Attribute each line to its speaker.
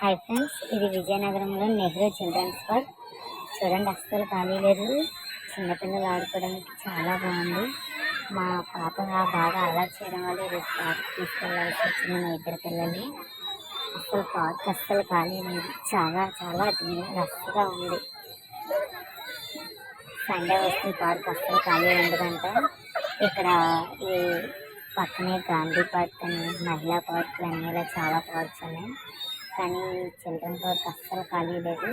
Speaker 1: Hi friends, ఇది విజయనగరంలో Nehru children's park. చూడండి, అస్సలు ఖాళీ లేదు. చిన్నపిల్లలు ఆడుకోవడానికి చాలా బాగుంది. మా పాప బాగా అలర్ట్ చేయడం వల్ల ఈరోజు పార్క్ తీసుకెళ్ళాల్సి వచ్చింది. మా ఇద్దరు పిల్లల్ని. అస్సలు పార్క్ అస్సలు ఖాళీ లేదు. చాలా చాలా రష్గా ఉంది. సండే వస్తే పార్క్ అస్సలు ఖాళీ ఉండదంట. ఇక్కడ ఈ పక్కనే గాంధీ పార్క్ అని, మహిళా పార్క్ అని, ఇలా చాలా పార్క్స్ ఉన్నాయి. కానీ చిల్డ్రన్ పార్క్ అస్సలు ఖాళీ లేదు.